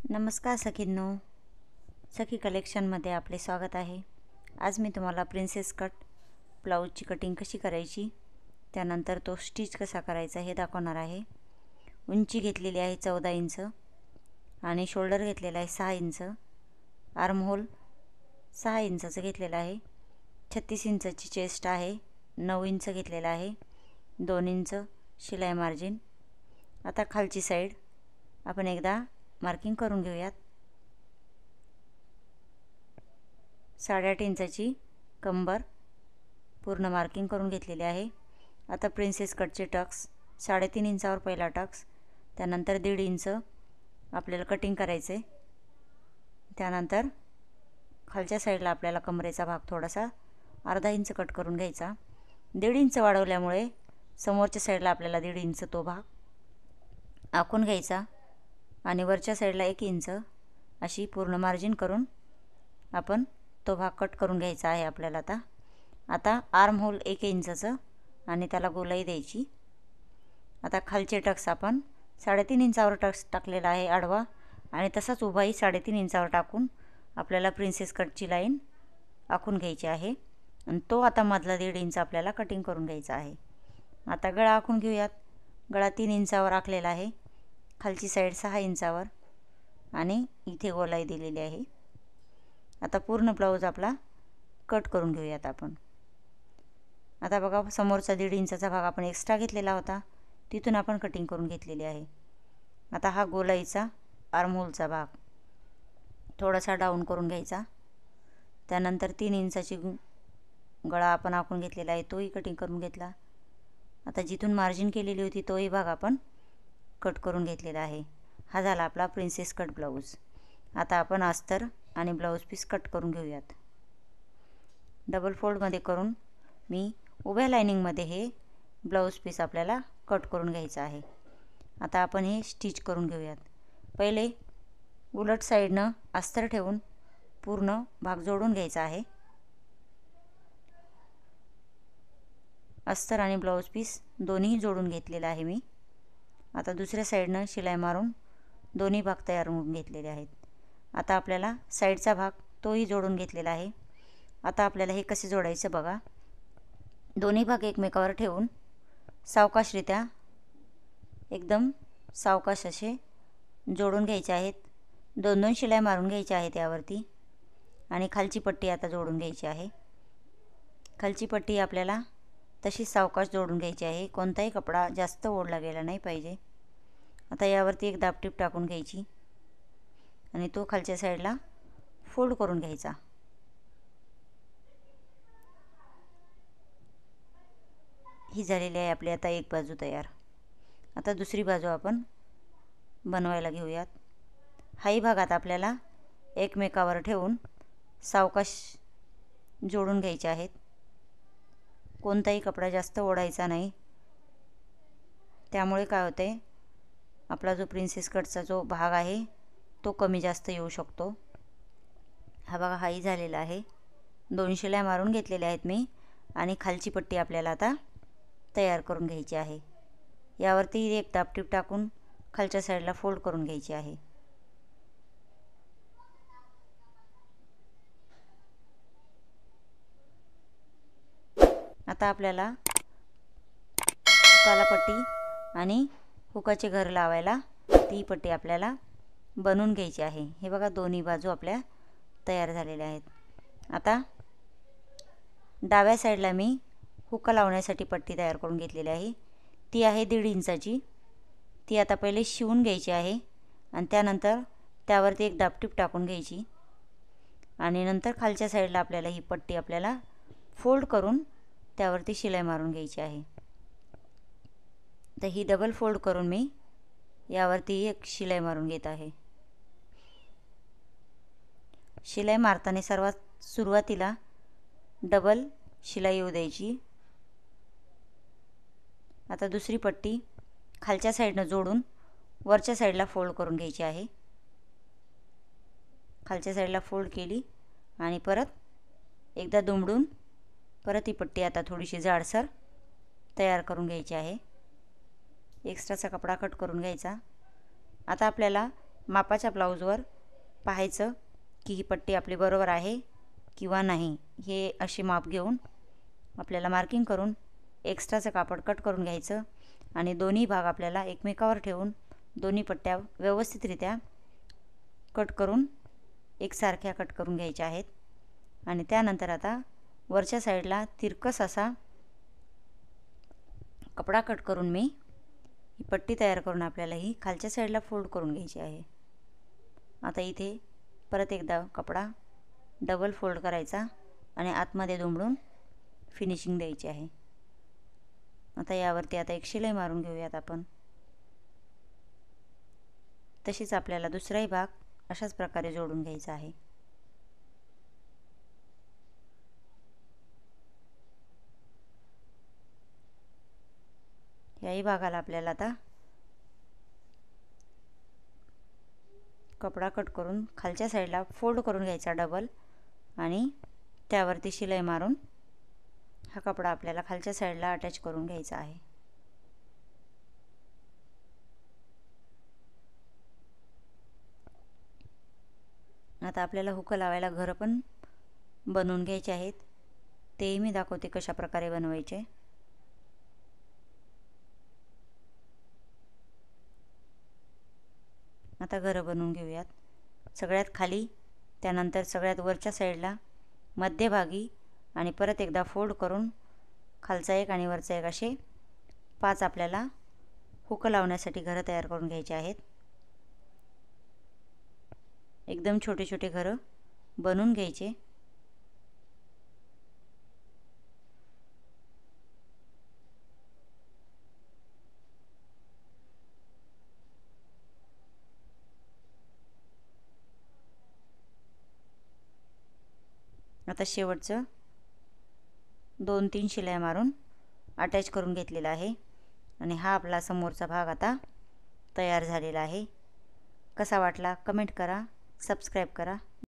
नमस्कार सखींनो, सखी कलेक्शनमध्ये आपले स्वागत आहे। आज मी तुम्हाला प्रिन्सेस कट ब्लाऊजची कटिंग कशी करायची, त्यानंतर तो स्टिच कसा करायचा हे दाखवणार आहे। उंची घेतलेली आहे 14 इंच आणि शोल्डर घेतलेला आहे 6 इंच, आर्म होल 6 इंचाचा घेतलेला आहे, 36 इंचाची चेस्ट आहे, 9 इंच घेतलेला आहे, 2 इंच शिलाई मार्जिन। आता खालची साइड आपण एकदा मार्किंग करून घेऊयात। 8.5 इंचाची कंबर पूर्ण मार्किंग करून घेतलेली आहे। आता प्रिन्सेस कटचे टक्स 3.5 इंचावर पहिला टक्स, त्यानंतर 1.5 इंच आपल्याला कटिंग करायचे। त्यानंतर खालच्या साइडला आपल्याला कमरेचा भाग थोडासा अर्धा इंच कट करून घ्यायचा। 1.5 इंच वाढवल्यामुळे समोरच्या साइडला आपल्याला 1.5 इंच तो भाग आखून घ्यायचा आणि वरच्या साइडला 1 इंच अशी पूर्ण मार्जिन करून आपण तो भाग कट करून घ्यायचा आहे आपल्याला। आता आर्म होल 1 इंचाचं आणि त्याला गोलाई द्यायची। आता खालचे टक्स आपण 3.5 इंचावर टक्स टाकलेला आहे आडवा, आणि तसाच उभाही 3.5 इंचावर टाकून आपल्याला प्रिन्सेस कटची लाईन आखून घ्यायची आहे आणि तो आता मधला 1.5 इंच आपल्याला कटिंग करून घ्यायचा आहे। आता गळा आखून घेऊयात। गळा 3 इंचावर आखलेला आहे, खालची साइड 6 इंचावर आणि इथे गोलाई दिलेली आहे। आता पूर्ण ब्लाऊज आपला कट करून घेऊयात आपण। आता बघा, समोरचा 1.5 इंचाचा भाग आपण एक्स्ट्रा घेतलेला होता, तिथून आपण कटिंग करून घेतलेली आहे। आता हा गोलाईचा आर्म होलचा भाग थोडासा डाऊन करून घ्यायचा। त्यानंतर 3 इंचाची गळा आपण आखून घेतलेला आहे, तोही कटिंग करून घेतला। आता जिथून मार्जिन केलेली होती तोही भाग आपण कट करून घेतलेला आहे। हा झाला आपला प्रिन्सेस कट ब्लाऊज। आता आपण अस्तर आणि ब्लाऊज पीस कट करून घेऊयात। डबल फोल्डमध्ये करून मी उभ्या लाइनिंगमध्ये हे ब्लाऊज पीस आपल्याला कट करून घ्यायचं आहे। आता आपण हे स्टिच करून घेऊयात। पहिले उलट साइडनं अस्तर ठेवून पूर्ण भाग जोडून घ्यायचा आहे। अस्तर आणि ब्लाऊज पीस दोन्ही जोडून घेतलेला आहे मी। आता दुसऱ्या साइडनं शिलाई मारून दोन्ही भाग तयार होऊन घेतलेले आहेत। आता आपल्याला साइडचा भाग तोही जोडून घेतलेला आहे। आता आपल्याला हे कसे जोडायचं बघा। दोन्ही भाग एकमेकावर ठेवून सावकाशरित्या एकदम सावकाश असे जोडून घ्यायचे आहेत। 2-2 शिलाई मारून घ्यायच्या आहेत यावरती, आणि खालची पट्टी आता जोडून घ्यायची आहे। खालची पट्टी आपल्याला तशी सावकाश जोडून घ्यायची आहे, कोणताही कपडा जास्त ओढला गेला नाही पाहिजे। आता यावरती एक दाबटीप टाकून घ्यायची आणि तो खालच्या साइडला फोल्ड करून घ्यायचा। ही झालेली आहे आपली आता एक बाजू तयार। आता दुसरी बाजू आपण बनवायला घेऊयात। हाही भागात आपल्याला एकमेकावर ठेवून सावकाश जोडून घ्यायचे आहेत, कोणताही कपडा जास्त ओढायचा नाही। त्यामुळे काय होते, आपला जो प्रिन्सेस कटचा जो भाग आहे तो कमी जास्त येऊ शकतो। हा बघा, हाही झालेला आहे। 2 शिलाई मारून घेतलेल्या आहेत मी, आणि खालची पट्टी आपल्याला आता तयार करून घ्यायची आहे। यावरती एक दाबटीप टाकून खालच्या साइडला फोल्ड करून घ्यायची आहे। आता आपल्याला हुकाला पट्टी आणि हुकाचे घर लावायला ती पट्टी आपल्याला बनवून घ्यायची आहे। हे बघा, दोन्ही बाजू आपल्या तयार झालेल्या आहेत। आता डाव्या साइडला मी हुका लावण्यासाठी पट्टी तयार करून घेतलेली आहे, ती आहे 1.5 इंचाची। ती आता पहिले शिवून घ्यायची आहे आणि त्यानंतर त्यावरती एक दाबटीप टाकून घ्यायची, आणि नंतर खालच्या साइडला आपल्याला ही पट्टी आपल्याला फोल्ड करून त्यावरती शिलाई मारून घ्यायची आहे। तर ही डबल फोल्ड करून मी यावरती एक शिलाई मारून घेत आहे। शिलाई मारताना सर्वात सुरुवातीला डबल शिलाई येऊ द्यायची। आता दुसरी पट्टी खालच्या साइडनं जोडून वरच्या साइडला फोल्ड करून घ्यायची आहे। खालच्या साइडला फोल्ड केली आणि परत एकदा दुमडून परत ही पट्टी आता थोडीशी जाडसर तयार करून घ्यायची आहे। एक्स्ट्राचा कपडा कट करून घ्यायचा। आता आपल्याला मापाच्या ब्लाऊजवर पाहायचं की ही पट्टी आपली बरोबर आहे किंवा नाही. हे अशी माप घेऊन आपल्याला मार्किंग करून एक्स्ट्राचं कापड कट करून घ्यायचं आणि दोन्ही भाग आपल्याला एकमेकावर ठेवून दोन्ही पट्ट्या व्यवस्थितरित्या कट करून एकसारख्या कट करून घ्यायच्या आहेत. आणि त्यानंतर आता वरच्या साईडला तिरकस असा कपडा कट करून मी ही पट्टी तयार करून आपल्याला ही खालच्या साईडला फोल्ड करून घ्यायची आहे. आता इथे परत एकदा कपडा डबल फोल्ड करायचा आणि आतमध्ये दुमडून फिनिशिंग द्यायची आहे. आता यावरती आता एक शिलाई मारून घेऊयात आपण. तशीच आपल्याला दुसराही भाग अशाच प्रकारे जोडून घ्यायचा आहे. याही भागाला आपल्याला आता कपडा कट करून खालच्या साईडला फोल्ड करून घ्यायचा डबल आणि त्यावरती शिलाई मारून हा कपडा आपल्याला खालच्या साईडला अटॅच करून घ्यायचा आहे. आता आपल्याला हुक लावायला घरं पण बनवून घ्यायचे आहेत. तेही मी दाखवते कशा प्रकारे बनवायचे. आता घरं बनवून घेऊयात. सगळ्यात खाली, त्यानंतर सगळ्यात वरच्या साईडला, मध्यभागी आणि परत एकदा फोल्ड करून खालचा एक आणि वरचा एक असे 5 आपल्याला हुक लावण्यासाठी घरं तयार करून घ्यायचे आहेत. एकदम छोटे छोटे घरं बनवून घ्यायचे. आता शेवटचं 2-3 शिलाई मारून अटॅच करून घेतलेला आहे आणि हा आपला समोरचा भाग आता तयार झालेला आहे. कसा वाटला कमेंट करा, सबस्क्राईब करा.